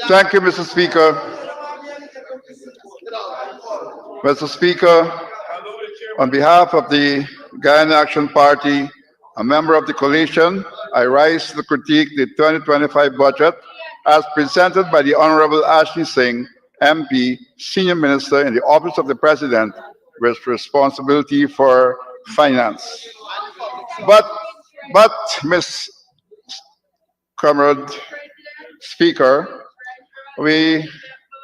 Thank you, Mr. Speaker. Mr. Speaker, on behalf of the Guyana Action Party, a member of the coalition, I rise to critique the 2025 budget as presented by the Honorable Ashley Singh, MP, Senior Minister in the Office of the President with responsibility for finance. But, Ms. Comrade Speaker, we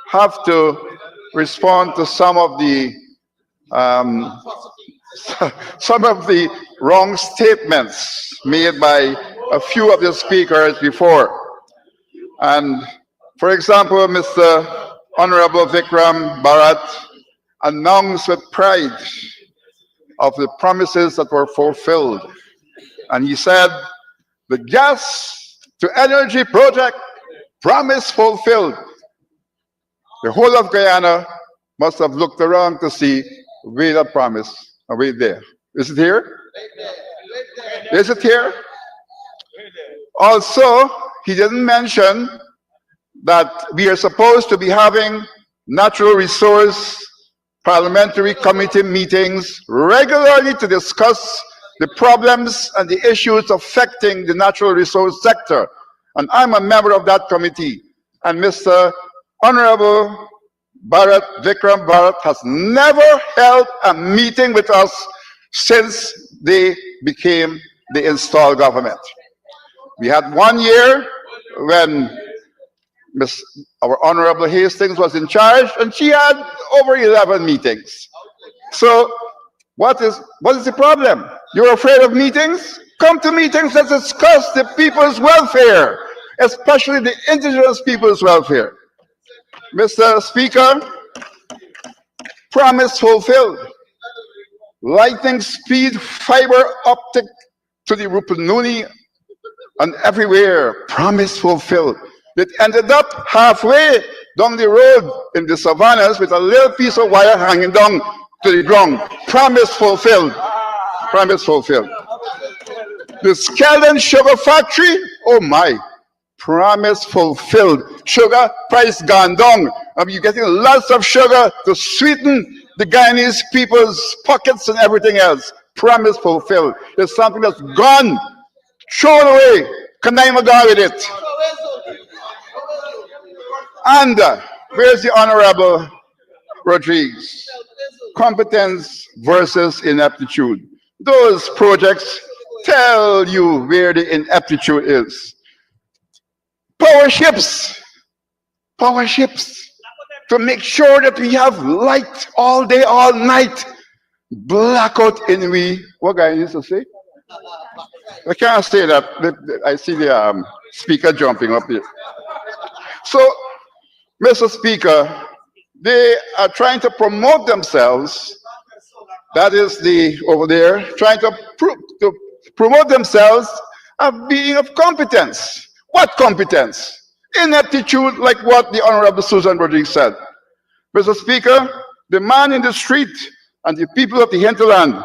have to respond to some of the wrong statements made by a few of the speakers before. And for example, Mr. Honorable Vikram Bharat announced with pride of the promises that were fulfilled. And he said, the gas to energy project promise fulfilled. The whole of Guyana must have looked around to see where that promise and where there. Is it here? Is it here? Also, he didn't mention that we are supposed to be having natural resource parliamentary committee meetings regularly to discuss the problems and the issues affecting the natural resource sector. And I'm a member of that committee. And Mr. Honorable Vikram Bharat has never held a meeting with us since they became the installed government. We had 1 year when our Honorable Hastings was in charge, and she had over 11 meetings. So what is the problem? You're afraid of meetings? Come to meetings that discuss the people's welfare, especially the indigenous people's welfare. Mr. Speaker, promise fulfilled. Lightning speed fiber optic to the Rupununi and everywhere, promise fulfilled. It ended up halfway down the road in the savannas with a little piece of wire hanging down to the ground. Promise fulfilled. Promise fulfilled. The Skeldon Sugar Factory, oh my, promise fulfilled. Sugar price gone down. You're getting lots of sugar to sweeten the Guyanese people's pockets and everything else. Promise fulfilled. It's something that's gone, thrown away. Kanaima gone with it. And where's the Honorable Rodriguez? Competence versus ineptitude. Those projects tell you where the ineptitude is. Power ships to make sure that we have light all day, all night. Blackout in what guy needs to say? I can't say that. I see the speaker jumping up here. So, Mr. Speaker, they are trying to promote themselves. That is over there, trying to promote themselves as being of competence. What competence? Ineptitude, like what the Honorable Susan Rodriguez said. Mr. Speaker, the man in the street and the people of the hinterland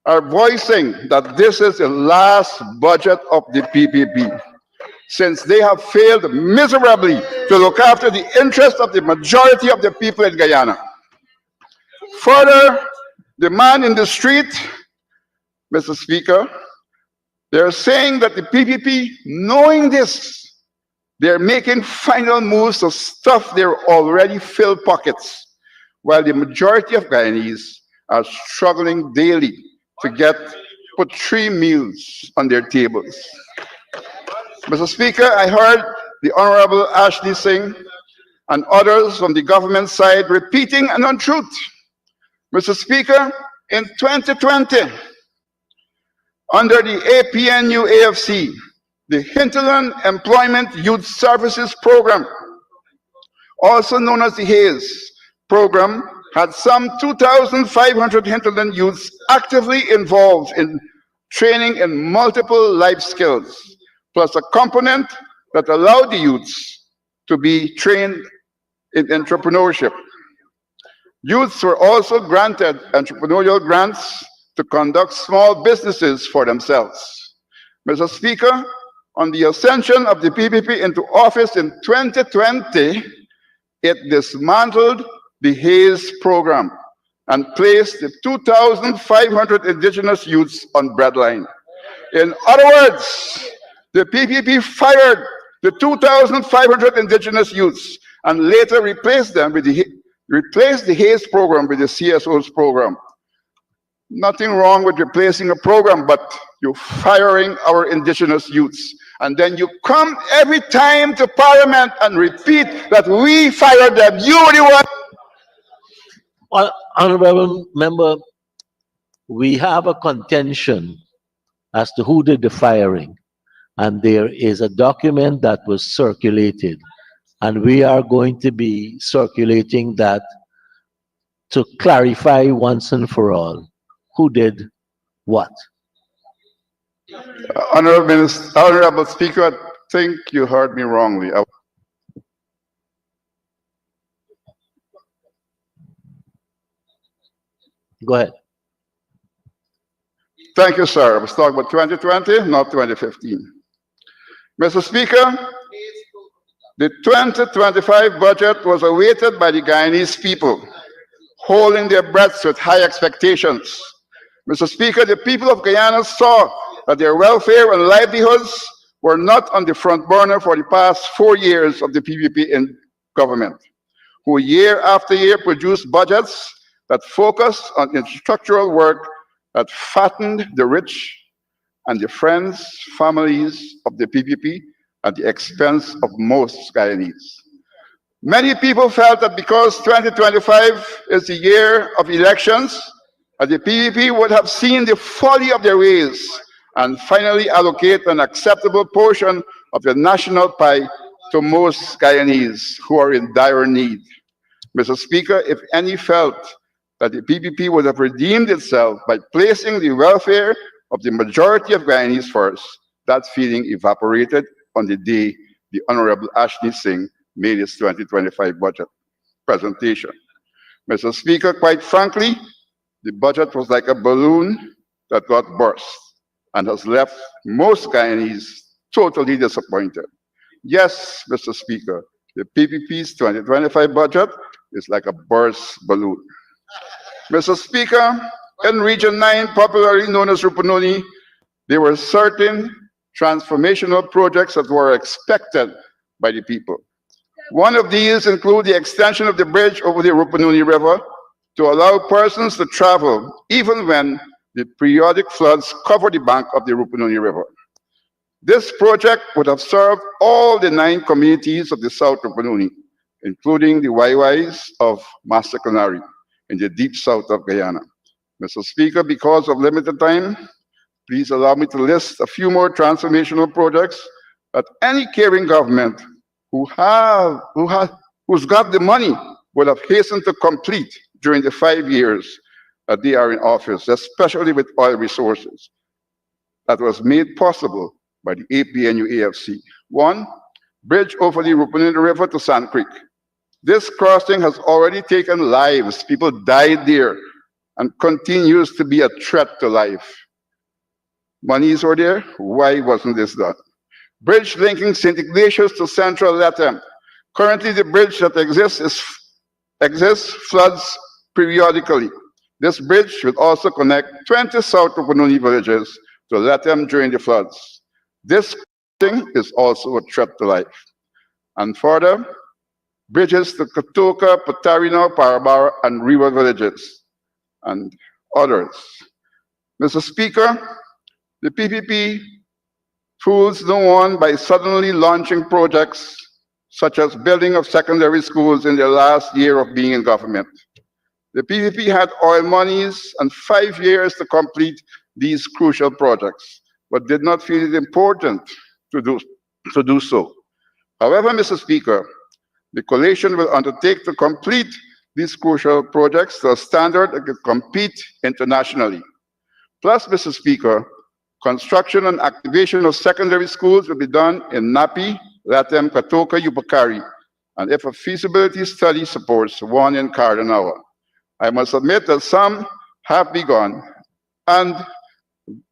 are voicing that this is the last budget of the PPP, since they have failed miserably to look after the interests of the majority of the people in Guyana. Further, the man in the street, Mr. Speaker, they're saying that the PPP, knowing this, they're making final moves to stuff their already filled pockets, while the majority of Guyanese are struggling daily to put 3 meals on their tables. Mr. Speaker, I heard the Honorable Ashley Singh and others from the government side repeating an untruth. Mr. Speaker, in 2020, under the APNU AFC, the Hinterland Employment Youth Services Program, also known as the HAYES program, had some 2,500 hinterland youths actively involved in training in multiple life skills, plus a component that allowed the youths to be trained in entrepreneurship. Youths were also granted entrepreneurial grants to conduct small businesses for themselves. Mr. Speaker, on the ascension of the PPP into office in 2020, it dismantled the Hayes program and placed the 2,500 indigenous youths on breadline. In other words, the PPP fired the 2,500 indigenous youths and later replaced the Hayes program with the CSO's program. Nothing wrong with replacing a program, but you're firing our indigenous youths. And then you come every time to Parliament and repeat that we fired them. You were the one. Honorable member, we have a contention as to who did the firing. And there is a document that was circulated. And we are going to be circulating that to clarify once and for all who did what. Honorable Speaker, I think you heard me wrongly. Go ahead. Thank you, sir. I was talking about 2020, not 2015. Mr. Speaker, the 2025 budget was awaited by the Guyanese people, holding their breaths with high expectations. Mr. Speaker, the people of Guyana saw that their welfare and livelihoods were not on the front burner for the past 4 years of the PPP in government, who year after year produced budgets that focused on infrastructural work that fattened the rich and the friends, families of the PPP at the expense of most Guyanese. Many people felt that because 2025 is the year of elections, that the PPP would have seen the folly of their ways and finally allocate an acceptable portion of the national pie to most Guyanese who are in dire need. Mr. Speaker, if any felt that the PPP would have redeemed itself by placing the welfare of the majority of Guyanese first, that feeling evaporated on the day the Honorable Ashley Singh made his 2025 budget presentation. Mr. Speaker, quite frankly, the budget was like a balloon that got burst and has left most Guyanese totally disappointed. Yes, Mr. Speaker, the PPP's 2025 budget is like a burst balloon. Mr. Speaker, in Region 9, popularly known as Rupununi, there were certain transformational projects that were expected by the people. One of these includes the extension of the bridge over the Rupununi River to allow persons to travel even when the periodic floods cover the bank of the Rupununi River. This project would have served all the 9 communities of the South Rupununi, including the Waiwais of Master Canary in the deep south of Guyana. Mr. Speaker, because of limited time, please allow me to list a few more transformational projects that any caring government who's got the money would have hastened to complete during the 5 years that they are in office, especially with oil resources. That was made possible by the APNU AFC. 1, bridge over the Rupununi River to Sand Creek. This crossing has already taken lives. People died there and continues to be a threat to life. Monies were there. Why wasn't this done? Bridge linking St. Ignatius to Central Latam. Currently, the bridge that exists floods periodically. This bridge will also connect 20 South Rupununi villages to Latam during the floods. This thing is also a threat to life. And further, bridges to Katoka, Patarino, Parabara, and River villages, and others. Mr. Speaker, the PPP fools no one by suddenly launching projects such as building of secondary schools in their last year of being in government. The PPP had oil monies and 5 years to complete these crucial projects, but did not feel it important to do so. However, Mr. Speaker, the coalition will undertake to complete these crucial projects to a standard that can compete internationally. Plus, Mr. Speaker, construction and activation of secondary schools will be done in Napi, Latem, Katoka, Upakari, and if a feasibility study supports, one in Cardanawa. I must admit that some have begun, and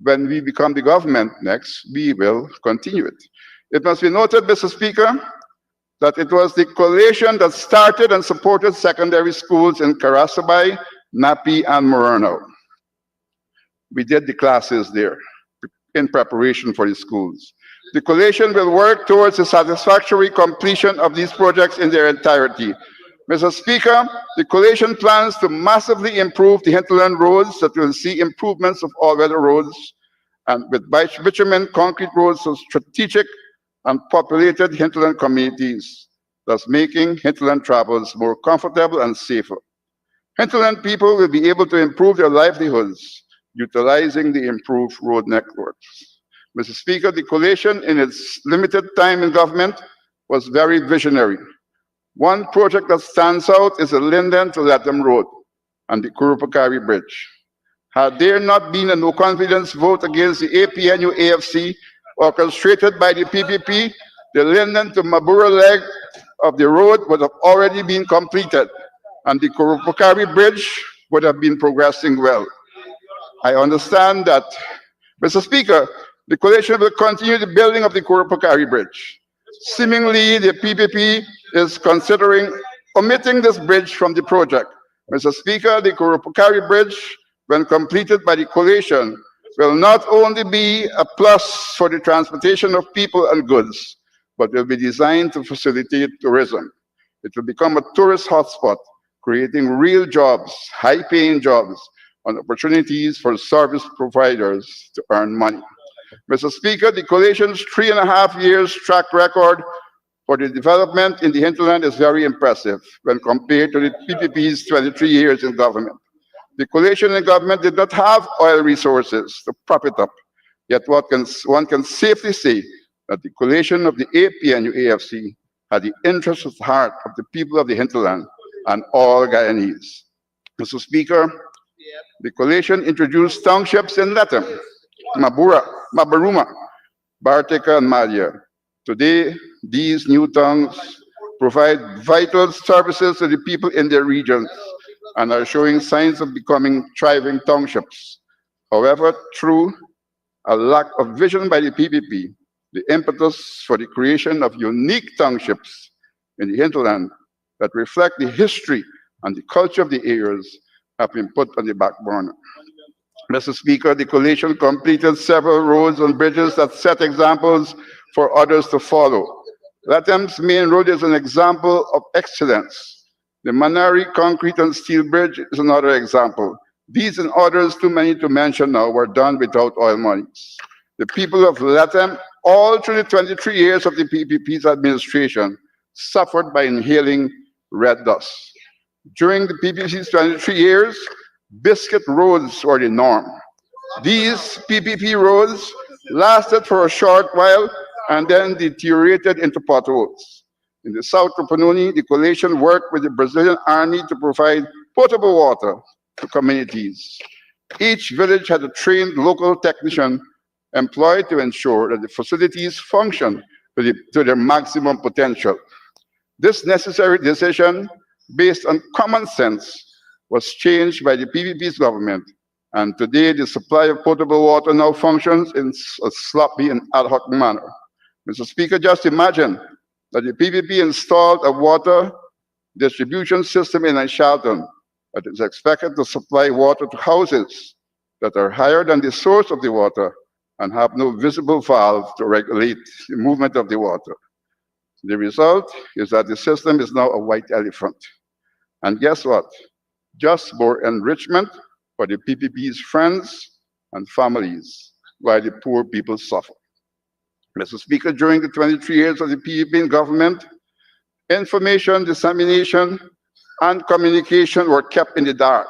when we become the government next, we will continue it. It must be noted, Mr. Speaker, that it was the coalition that started and supported secondary schools in Karasabay, Napi, and Moreno. We did the classes there in preparation for the schools. The coalition will work towards the satisfactory completion of these projects in their entirety. Mr. Speaker, the coalition plans to massively improve the hinterland roads that will see improvements of all-weather roads and with bitumen concrete roads to strategic and populated hinterland communities, thus making hinterland travels more comfortable and safer. Hinterland people will be able to improve their livelihoods utilizing the improved road networks. Mr. Speaker, the coalition in its limited time in government was very visionary. One project that stands out is the Linden to Latham Road and the Kurupakari Bridge. Had there not been a no confidence vote against the APNU AFC orchestrated by the PPP, the Linden to Mabura leg of the road would have already been completed and the Kurupakari Bridge would have been progressing well. I understand that, Mr. Speaker, the coalition will continue the building of the Kurupakari Bridge. Seemingly, the PPP is considering omitting this bridge from the project. Mr. Speaker, the Kurupakari Bridge, when completed by the coalition, will not only be a plus for the transportation of people and goods, but will be designed to facilitate tourism. It will become a tourist hotspot, creating real jobs, high-paying jobs, and opportunities for service providers to earn money. Mr. Speaker, the coalition's 3.5 years track record for the development in the hinterland is very impressive when compared to the PPP's 23 years in government. The coalition in government did not have oil resources to prop it up, yet one can safely say that the coalition of the APNU AFC had the interests at heart of the people of the hinterland and all Guyanese. Mr. Speaker, the coalition introduced townships in Latham, Mabaruma, Bartica, and Malia. Today, these new towns provide vital services to the people in their regions and are showing signs of becoming thriving townships. However, through a lack of vision by the PPP, the impetus for the creation of unique townships in the hinterland that reflect the history and the culture of the areas have been put on the back burner. Mr. Speaker, the coalition completed several roads and bridges that set examples for others to follow. Latham's main road is an example of excellence. The Manari concrete and steel bridge is another example. These and others, too many to mention now, were done without oil monies. The people of Latham, all through the 23 years of the PPP's administration, suffered by inhaling red dust. During the PPP's 23 years, biscuit roads were the norm. These PPP roads lasted for a short while and then deteriorated into potholes. In the south of Panoni, the coalition worked with the Brazilian army to provide potable water to communities. Each village had a trained local technician employed to ensure that the facilities function to their maximum potential. This necessary decision, based on common sense, was changed by the PPP's government, and today the supply of potable water now functions in a sloppy and ad hoc manner. Mr. Speaker, just imagine that the PPP installed a water distribution system in Shelton that is expected to supply water to houses that are higher than the source of the water and have no visible valve to regulate the movement of the water. The result is that the system is now a white elephant. And guess what? Just more enrichment for the PPP's friends and families, while the poor people suffer. Mr. Speaker, during the 23 years of the PPP in government, information dissemination and communication were kept in the dark.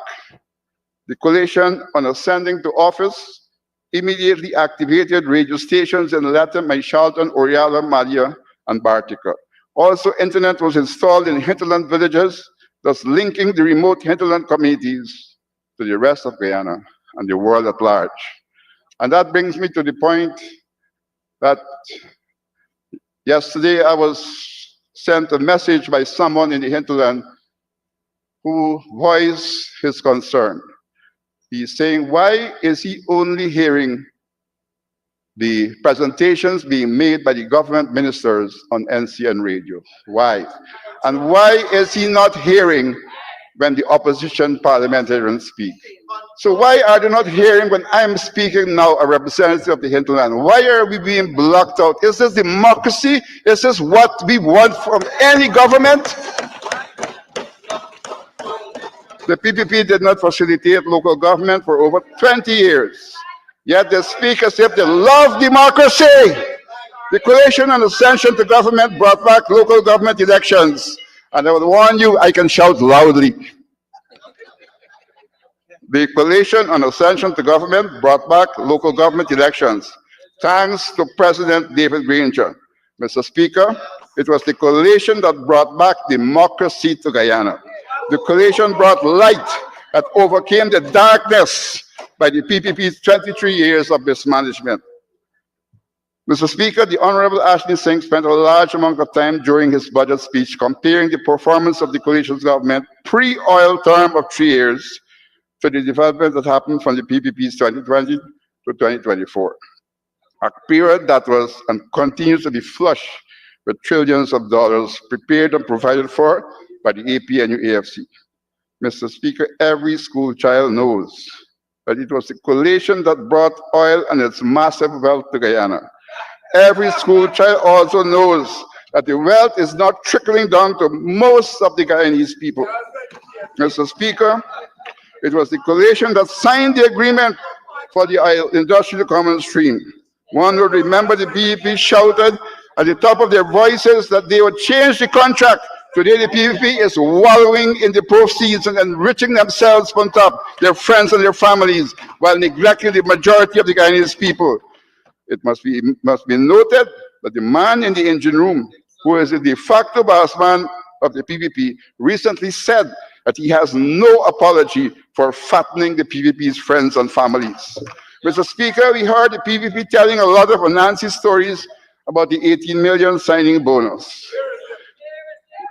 The coalition, on ascending to office, immediately activated radio stations in Latham, Shelton, Oriala, Malia, and Bartica. Also, internet was installed in hinterland villages, thus linking the remote hinterland communities to the rest of Guyana and the world at large. And that brings me to the point that yesterday I was sent a message by someone in the hinterland who voiced his concern. He's saying, why is he only hearing the presentations being made by the government ministers on NCN radio? Why? And why is he not hearing when the opposition parliamentarians speak? So why are they not hearing when I'm speaking now, a representative of the hinterland? Why are we being blocked out? Is this democracy? Is this what we want from any government? The PPP did not facilitate local government for over 20 years. Yet they speak as if they love democracy. The coalition and ascension to government brought back local government elections. And I would warn you, I can shout loudly. The coalition on ascension to government brought back local government elections, thanks to President David Granger. Mr. Speaker, it was the coalition that brought back democracy to Guyana. The coalition brought light that overcame the darkness by the PPP's 23 years of mismanagement. Mr. Speaker, the Honorable Ashley Singh spent a large amount of time during his budget speech comparing the performance of the coalition's government pre-oil term of 3 years to the development that happened from the PPP's 2020 to 2024, a period that was and continues to be flush with trillions of dollars prepared and provided for by the APNU AFC. Mr. Speaker, every school child knows that it was the coalition that brought oil and its massive wealth to Guyana. Every school child also knows that the wealth is not trickling down to most of the Guyanese people. Mr. Speaker, it was the coalition that signed the agreement for the industrial common stream. One would remember the PPP shouted at the top of their voices that they would change the contract. Today the PPP is wallowing in the proceeds and enriching themselves on top, their friends and their families, while neglecting the majority of the Guyanese people. It must be noted that the man in the engine room, who is the de facto boss man of the PPP, recently said that he has no apology for fattening the PPP's friends and families. Mr. Speaker, we heard the PPP telling a lot of Anansi stories about the 18 million signing bonus.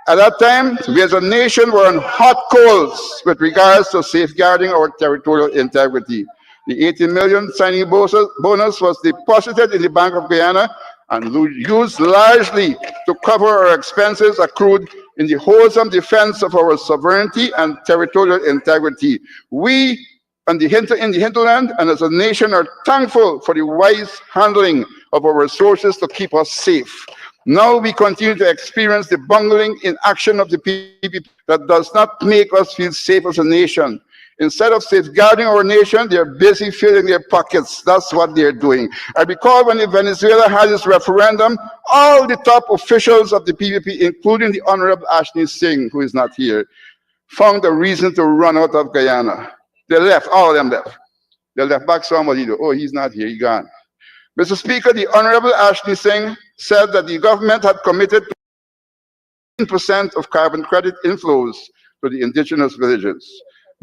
At that time, we as a nation were on hot coals with regards to safeguarding our territorial integrity. The 18 million signing bonus was deposited in the Bank of Guyana and used largely to cover our expenses accrued in the wholesome defense of our sovereignty and territorial integrity. We in the hinterland and as a nation are thankful for the wise handling of our resources to keep us safe. Now we continue to experience the bungling inaction of the PPP that does not make us feel safe as a nation. Instead of safeguarding our nation, they're busy filling their pockets. That's what they're doing. I recall when Venezuela had its referendum, all the top officials of the PPP, including the Honorable Ashley Singh, who is not here, found a reason to run out of Guyana. They left, all of them left. They left back somebody, oh, he's not here, he's gone. Mr. Speaker, the Honorable Ashley Singh said that the government had committed to 10% of carbon credit inflows to the indigenous villages.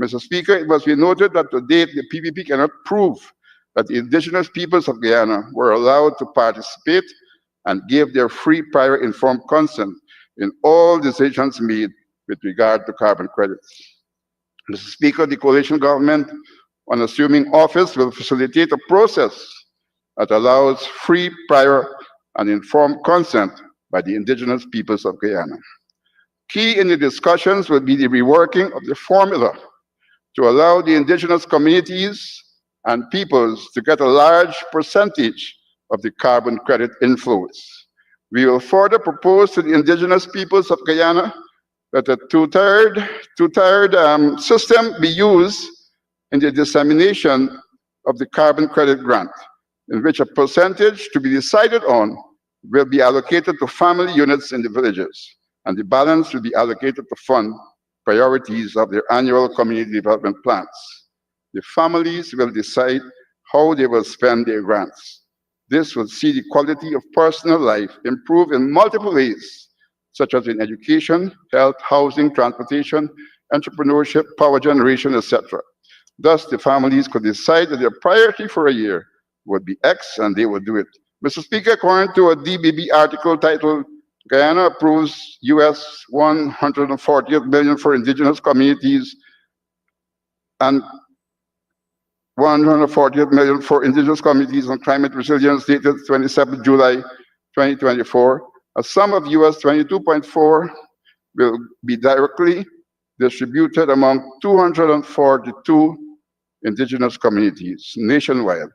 Mr. Speaker, it must be noted that to date, the PPP cannot prove that the indigenous peoples of Guyana were allowed to participate and give their free, prior, informed consent in all decisions made with regard to carbon credits. Mr. Speaker, the coalition government, on assuming office, will facilitate a process that allows free, prior, and informed consent by the indigenous peoples of Guyana. Key in the discussions will be the reworking of the formula to allow the indigenous communities and peoples to get a large percentage of the carbon credit inflows. We will further propose to the indigenous peoples of Guyana that a two-tiered system be used in the dissemination of the carbon credit grant, in which a percentage to be decided on will be allocated to family units in the villages, and the balance will be allocated to fund priorities of their annual community development plans. The families will decide how they will spend their grants. This will see the quality of personal life improve in multiple ways, such as in education, health, housing, transportation, entrepreneurship, power generation, etc. Thus, the families could decide that their priority for a year would be X, and they would do it. Mr. Speaker, according to a DBB article titled Guyana approves US 148 million for indigenous communities and 148 million for indigenous communities on climate resilience dated 27 July 2024. A sum of US 22.4 will be directly distributed among 242 indigenous communities nationwide,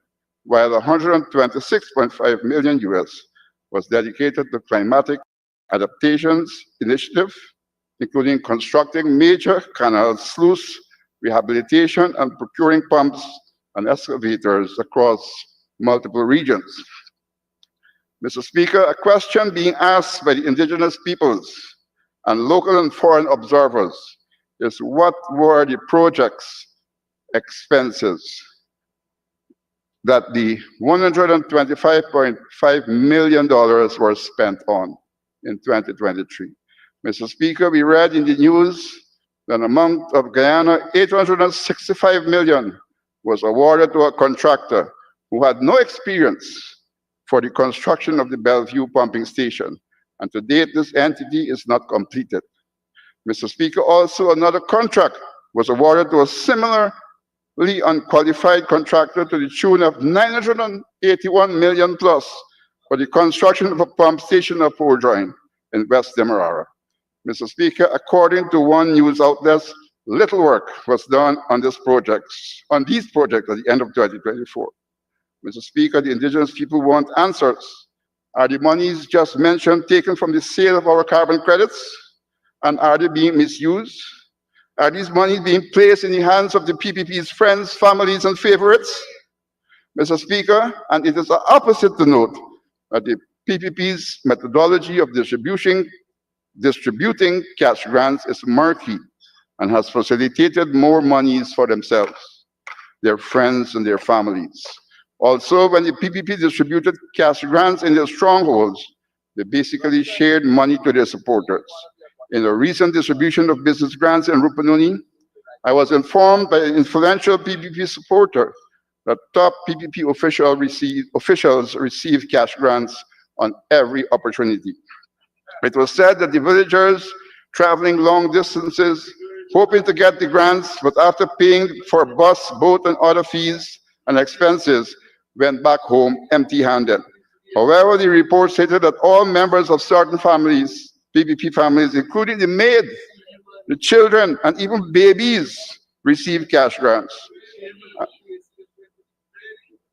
while 126.5 million US was dedicated to climatic adaptations initiative, including constructing major canals, sluice, rehabilitation, and procuring pumps and excavators across multiple regions. Mr. Speaker, a question being asked by the indigenous peoples and local and foreign observers is what were the project's expenses that the $125.5 million were spent on in 2023. Mr. Speaker, we read in the news that an amount of Guyana, 865 million, was awarded to a contractor who had no experience for the construction of the Bellevue pumping station, and to date this entity is not completed. Mr. Speaker, also another contract was awarded to a similarly unqualified contractor to the tune of 981 million plus for the construction of a pump station of Port-Join in West Demerara. Mr. Speaker, according to one news outlet, little work was done on these projects at the end of 2024. Mr. Speaker, the indigenous people want answers. Are the monies just mentioned taken from the sale of our carbon credits? And are they being misused? Are these monies being placed in the hands of the PPP's friends, families, and favorites? Mr. Speaker, and it is the opposite to note that the PPP's methodology of distributing cash grants is murky and has facilitated more monies for themselves, their friends, and their families. Also, when the PPP distributed cash grants in their strongholds, they basically shared money to their supporters. In a recent distribution of business grants in Rupununi, I was informed by an influential PPP supporter that top PPP officials received cash grants on every opportunity. It was said that the villagers traveling long distances, hoping to get the grants, but after paying for bus, boat, and other fees and expenses, went back home empty-handed. However, the report stated that all members of certain families, PPP families, including the maid, the children, and even babies, received cash grants.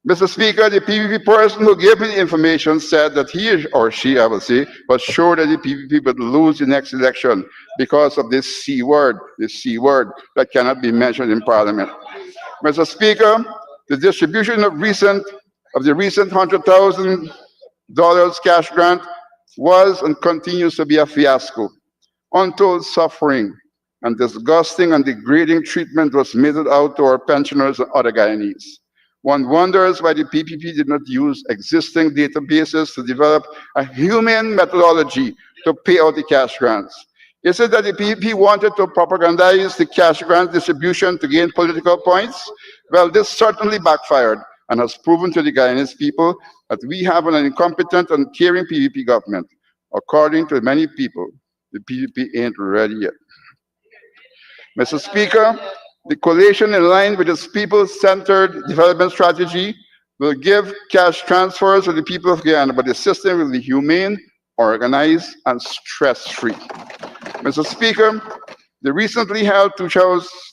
Mr. Speaker, the PPP person who gave me the information said that he or she, I will say, was sure that the PPP would lose the next election because of this C word that cannot be mentioned in Parliament. Mr. Speaker, the distribution of the recent $100,000 cash grant was and continues to be a fiasco. Untold suffering and disgusting and degrading treatment was meted out to our pensioners and other Guyanese. One wonders why the PPP did not use existing databases to develop a humane methodology to pay out the cash grants. Is it that the PPP wanted to propagandize the cash grant distribution to gain political points? Well, this certainly backfired and has proven to the Guyanese people that we have an incompetent and caring PPP government. According to many people, the PPP ain't ready yet. Mr. Speaker, the coalition, in line with its people-centered development strategy, will give cash transfers to the people of Guyana, but the system will be humane, organized, and stress-free. Mr. Speaker, the recently held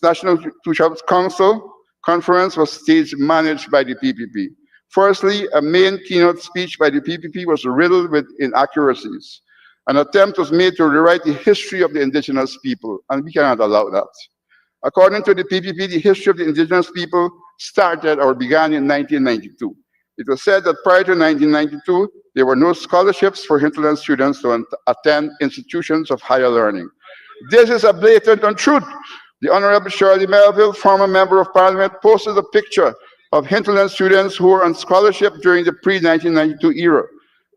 National Two-House Council conference was stage managed by the PPP. Firstly, a main keynote speech by the PPP was riddled with inaccuracies. An attempt was made to rewrite the history of the indigenous people, and we cannot allow that. According to the PPP, the history of the indigenous people started or began in 1992. It was said that prior to 1992, there were no scholarships for hinterland students to attend institutions of higher learning. This is a blatant untruth. The Honorable Shirley Melville, former member of Parliament, posted a picture of hinterland students who were on scholarship during the pre-1992 era.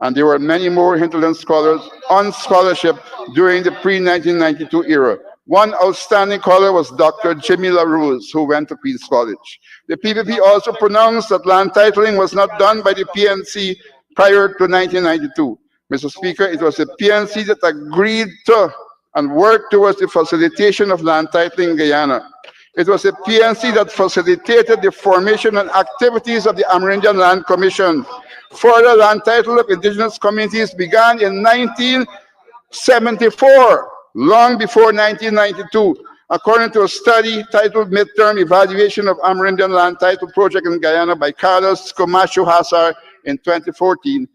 And there were many more hinterland scholars on scholarship during the pre-1992 era. One outstanding scholar was Dr. Jimmy LaRose, who went to Queen's College. The PPP also pronounced that land titling was not done by the PNC prior to 1992. Mr. Speaker, it was the PNC that agreed to and worked towards the facilitation of land titling in Guyana. It was the PNC that facilitated the formation and activities of the Amerindian Land Commission. Further land title of indigenous communities began in 1974, long before 1992. According to a study titled Midterm Evaluation of Amerindian Land Title Project in Guyana by Carlos Camacho Hazar in 2014,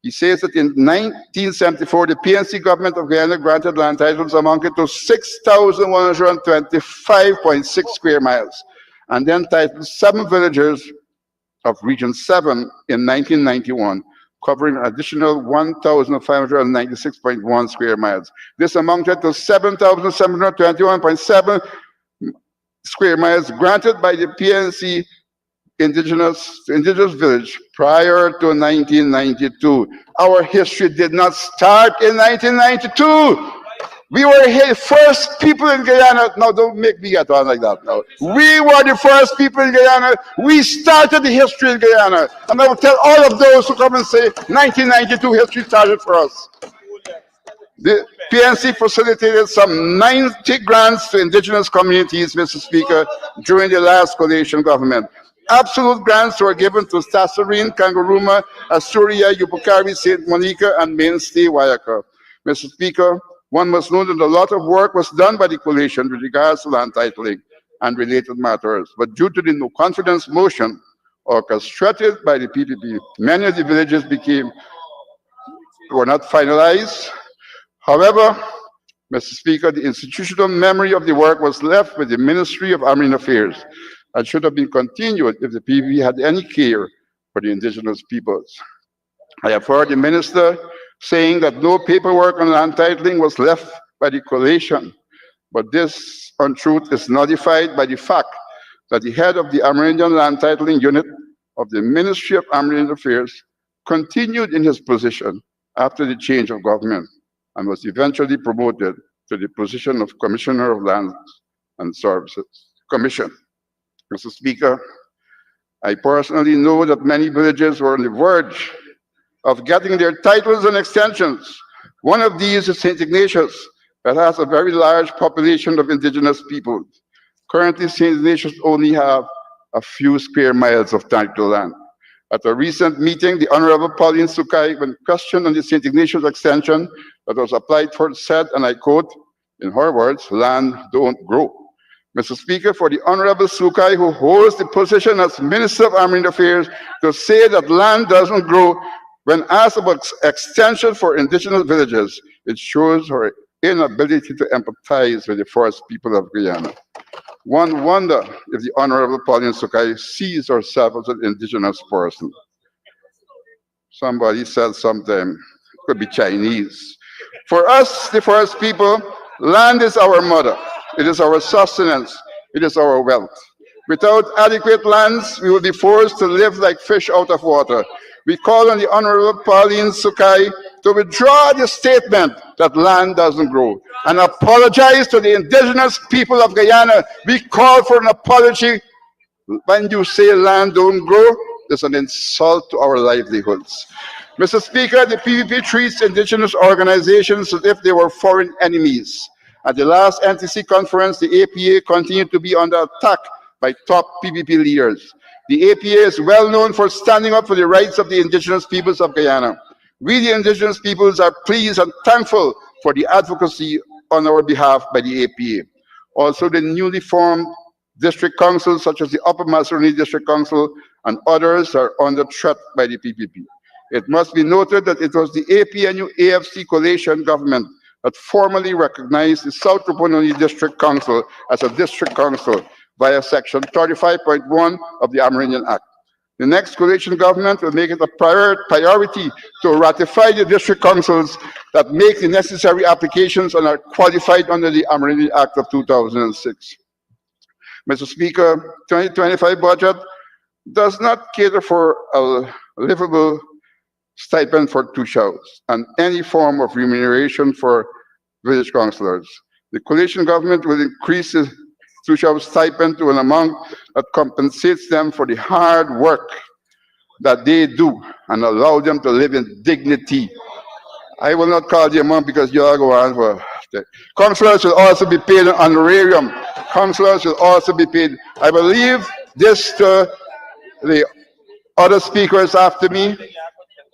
he says that in 1974, the PNC government of Guyana granted land titles amounted to 6,125.6 square miles, and then titled 7 villages of Region 7 in 1991, covering an additional 1,596.1 square miles. This amounted to 7,721.7 square miles granted by the PNC Indigenous village prior to 1992. Our history did not start in 1992. We were the first people in Guyana. Now, don't make me get on like that now. We were the first people in Guyana. We started the history in Guyana. And I will tell all of those who come and say 1992 history started for us. The PNC facilitated some 90 grants to indigenous communities, Mr. Speaker, during the last coalition government. Absolute grants were given to Sassourine, Kangaruma, Asturia, Yupukari, St. Monica, and Mainstay, Wayaka. Mr. Speaker, one must know that a lot of work was done by the coalition with regards to land titling and related matters, but due to the no confidence motion orchestrated by the PPP, many of the villages were not finalized. However, Mr. Speaker, the institutional memory of the work was left with the Ministry of Army Affairs and should have been continued if the PPP had any care for the indigenous peoples. I have heard the minister saying that no paperwork on land titling was left by the coalition, but this untruth is nullified by the fact that the head of the Amerindian Land Titling Unit of the Ministry of Army Affairs continued in his position after the change of government and was eventually promoted to the position of Commissioner of Lands and Services Commission. Mr. Speaker, I personally know that many villages were on the verge of getting their titles and extensions. One of these is St. Ignatius, that has a very large population of indigenous people. Currently, St. Ignatius only have a few square miles of title land. At a recent meeting, the Honorable Pauline Sukai, when questioned on the St. Ignatius extension that was applied for, said, and I quote, in her words, "Land don't grow." Mr. Speaker, for the Honorable Sukai, who holds the position as Minister of Army Affairs, to say that land doesn't grow when asked about extension for indigenous villages, it shows her inability to empathize with the first people of Guyana. One wonder if the Honorable Pauline Sukai sees herself as an indigenous person. Somebody said sometime, it could be Chinese. For us, the first people, land is our mother. It is our sustenance. It is our wealth. Without adequate lands, we will be forced to live like fish out of water. We call on the Honorable Pauline Sukai to withdraw the statement that land doesn't grow and apologize to the indigenous people of Guyana. We call for an apology. When you say land don't grow, it's an insult to our livelihoods. Mr. Speaker, the PPP treats indigenous organizations as if they were foreign enemies. At the last NTC conference, the APA continued to be under attack by top PPP leaders. The APA is well known for standing up for the rights of the indigenous peoples of Guyana. We, the indigenous peoples, are pleased and thankful for the advocacy on our behalf by the APA. Also, the newly formed district councils, such as the Upper Macaroni District Council and others, are under threat by the PPP. It must be noted that it was the APNU AFC coalition government that formally recognized the South Rupununi District Council as a district council via Section 35.1 of the Amerindian Act. The next coalition government will make it a priority to ratify the district councils that make the necessary applications and are qualified under the Amerindian Act of 2006. Mr. Speaker, 2025 budget does not cater for a livable stipend for tushals and any form of remuneration for village councillors. The coalition government will increase the tushal stipend to an amount that compensates them for the hard work that they do and allow them to live in dignity I will not call the amount because you all go on for that. Councillors will also be paid an honorarium. Councillors will also be paid. I will leave this to the other speakers after me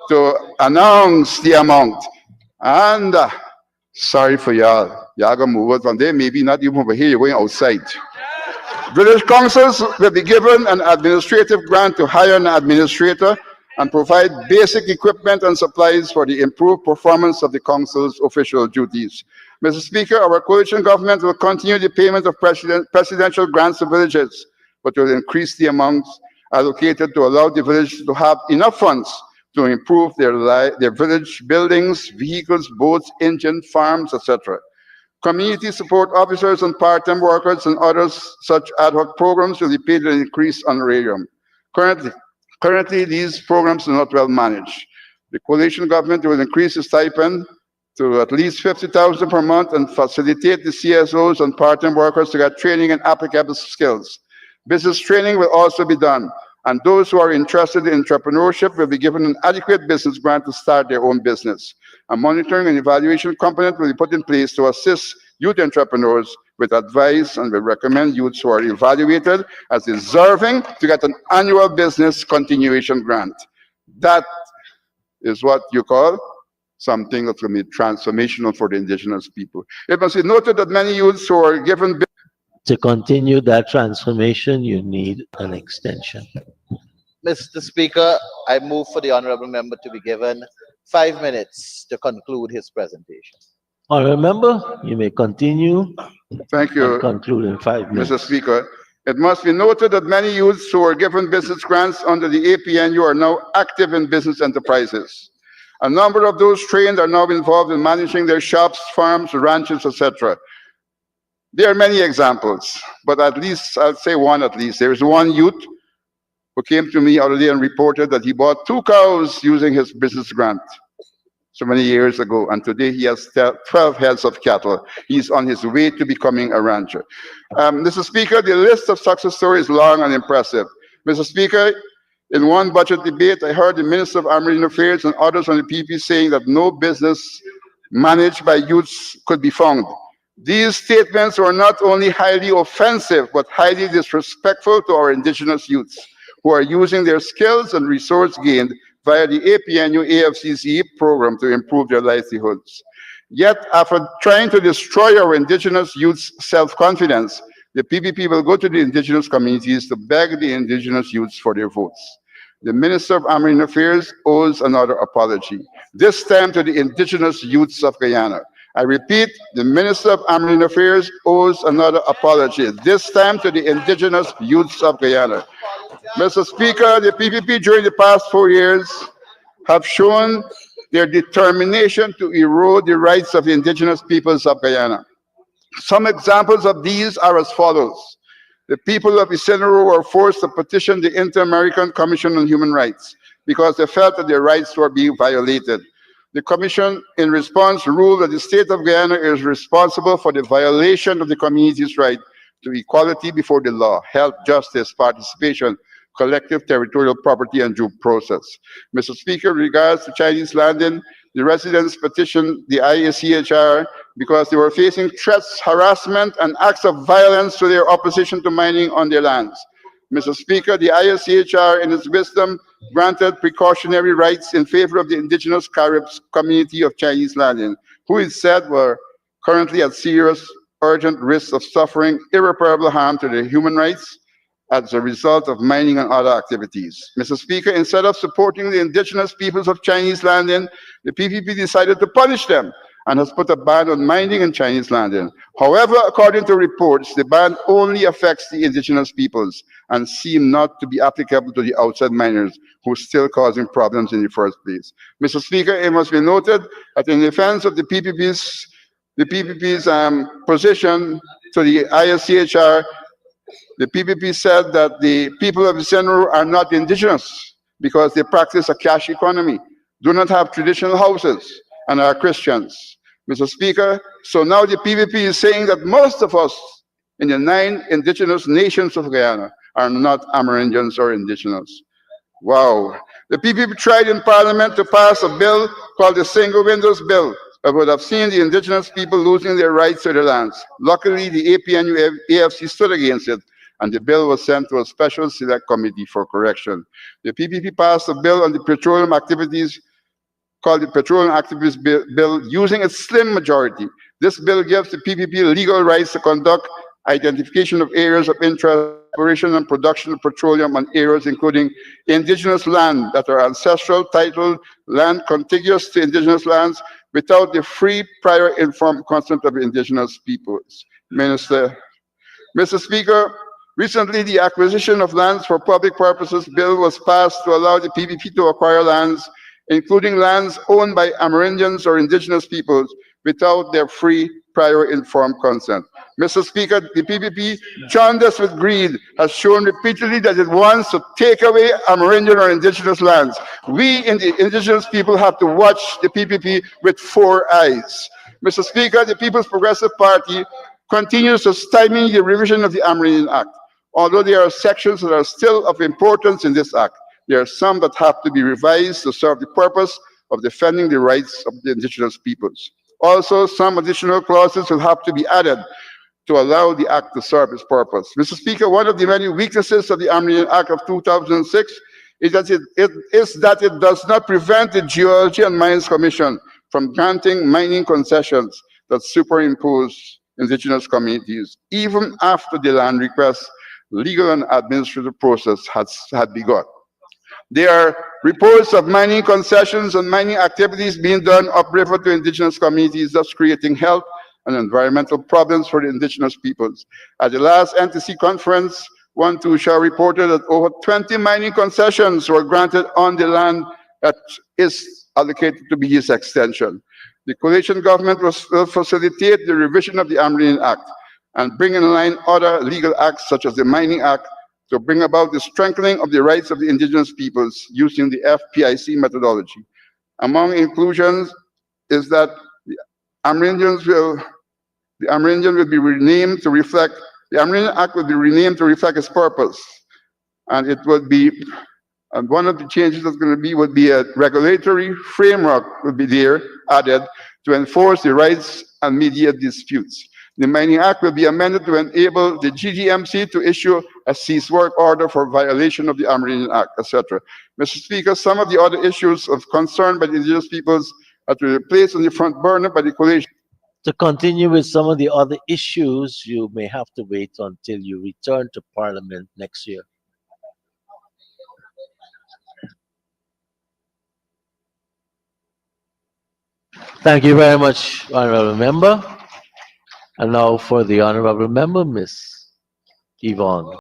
to announce the amount. And sorry for y'all. Y'all gonna move it from there. Maybe not even over here. You're going outside. Village councils will be given an administrative grant to hire an administrator and provide basic equipment and supplies for the improved performance of the council's official duties. Mr. Speaker, our coalition government will continue the payment of presidential grants to villages, but will increase the amounts allocated to allow the village to have enough funds to improve their village buildings, vehicles, boats, engines, farms, etc. Community support officers and part-time workers and others such ad hoc programs will be paid an increased honorarium. Currently, these programs are not well managed. The coalition government will increase the stipend to at least 50,000 per month and facilitate the CSOs and part-time workers to get training in applicable skills. Business training will also be done, and those who are interested in entrepreneurship will be given an adequate business grant to start their own business. A monitoring and evaluation component will be put in place to assist youth entrepreneurs with advice and will recommend youths who are evaluated as deserving to get an annual business continuation grant. That is what you call something that's going to be transformational for the indigenous people. It must be noted that many youths who are given... To continue that transformation, you need an extension. Mr. Speaker, I move for the honorable member to be given 5 minutes to conclude his presentation. Honorable member, you may continue. Thank you. And conclude in 5 minutes. Mr. Speaker, it must be noted that many youths who are given business grants under the APNU are now active in business enterprises. A number of those trained are now involved in managing their shops, farms, ranches, etc. There are many examples, but at least I'll say one at least. There is one youth who came to me the other day and reported that he bought 2 cows using his business grant so many years ago, and today he has 12 heads of cattle. He's on his way to becoming a rancher. Mr. Speaker, the list of success stories is long and impressive. Mr. Speaker, in one budget debate, I heard the Minister of Marine Affairs and others on the PP saying that no business managed by youths could be found. These statements were not only highly offensive, but highly disrespectful to our indigenous youths who are using their skills and resource gained via the APNU AFCCE program to improve their livelihoods. Yet, after trying to destroy our indigenous youths' self-confidence, the PPP will go to the indigenous communities to beg the indigenous youths for their votes. The Minister of Marine Affairs owes another apology, this time to the indigenous youths of Guyana. I repeat, the Minister of Marine Affairs owes another apology, this time to the indigenous youths of Guyana. Mr. Speaker, the PPP during the past 4 years have shown their determination to erode the rights of the indigenous peoples of Guyana. Some examples of these are as follows. The people of Isenro were forced to petition the Inter-American Commission on Human Rights because they felt that their rights were being violated. The Commission, in response, ruled that the state of Guyana is responsible for the violation of the community's right to equality before the law, health, justice, participation, collective territorial property, and due process. Mr. Speaker, in regards to Chinese landing, the residents petitioned the IACHR because they were facing threats, harassment, and acts of violence to their opposition to mining on their lands. Mr. Speaker, the IACHR, in its wisdom, granted precautionary rights in favor of the indigenous Caribs community of Chinese landing, who it said were currently at serious, urgent risk of suffering irreparable harm to their human rights as a result of mining and other activities. Mr. Speaker, instead of supporting the indigenous peoples of Chinese landing, the PPP decided to punish them and has put a ban on mining in Chinese landing. However, according to reports, the ban only affects the indigenous peoples and seem not to be applicable to the outside miners who are still causing problems in the first place. Mr. Speaker, it must be noted that in defense of the PPP's position to the ISCHR, the PPP said that the people of the Senru are not indigenous because they practice a cash economy, do not have traditional houses, and are Christians. Mr. Speaker, so now the PPP is saying that most of us in the 9 indigenous nations of Guyana are not Amerindians or indigenous. Wow. The PPP tried in Parliament to pass a bill called the Single Windows Bill that would have seen the indigenous people losing their rights to their lands. Luckily, the APNU AFC stood against it, and the bill was sent to a special select committee for correction. The PPP passed a bill on the petroleum activities called the Petroleum Activities Bill using a slim majority. This bill gives the PPP legal rights to conduct identification of areas of interest, exploration and production of petroleum on areas including indigenous land that are ancestral titled land contiguous to indigenous lands without the free, prior, informed consent of indigenous peoples. Mr. Speaker, recently the Acquisition of Lands for Public Purposes Bill was passed to allow the PPP to acquire lands, including lands owned by Amerindians or indigenous peoples, without their free, prior, informed consent. Mr. Speaker, the PPP, jaundiced with greed, has shown repeatedly that it wants to take away Amerindian or indigenous lands. We, in the indigenous people, have to watch the PPP with 4 eyes. Mr. Speaker, the People's Progressive Party continues to stymie the revision of the Amerindian Act. Although there are sections that are still of importance in this act, there are some that have to be revised to serve the purpose of defending the rights of the indigenous peoples. Also, some additional clauses will have to be added to allow the act to serve its purpose. Mr. Speaker, one of the many weaknesses of the Amerindian Act of 2006 is that it does not prevent the Geology and Mines Commission from granting mining concessions that superimpose indigenous communities, even after the land request legal and administrative process had begun. There are reports of mining concessions and mining activities being done upriver to indigenous communities, thus creating health and environmental problems for the indigenous peoples. At the last NTC conference, One Tusha reported that over 20 mining concessions were granted on the land that is allocated to BG's extension. The coalition government will facilitate the revision of the Amerindian Act and bring in line other legal acts such as the Mining Act to bring about the strengthening of the rights of the indigenous peoples using the FPIC methodology. Among inclusions is that the Amerindian Act will be renamed to reflect its purpose. And it would be, and one of the changes that's going to be would be a regulatory framework would be there added to enforce the rights and mediate disputes. The Mining Act will be amended to enable the GDMC to issue a cease work order for violation of the Amerindian Act, etc. Mr. Speaker, some of the other issues of concern by the indigenous peoples are to be placed on the front burner by the coalition. To continue with some of the other issues, you may have to wait until you return to Parliament next year. Thank you very much, Honorable Member. And now for the Honorable Member, Ms. Yvonne.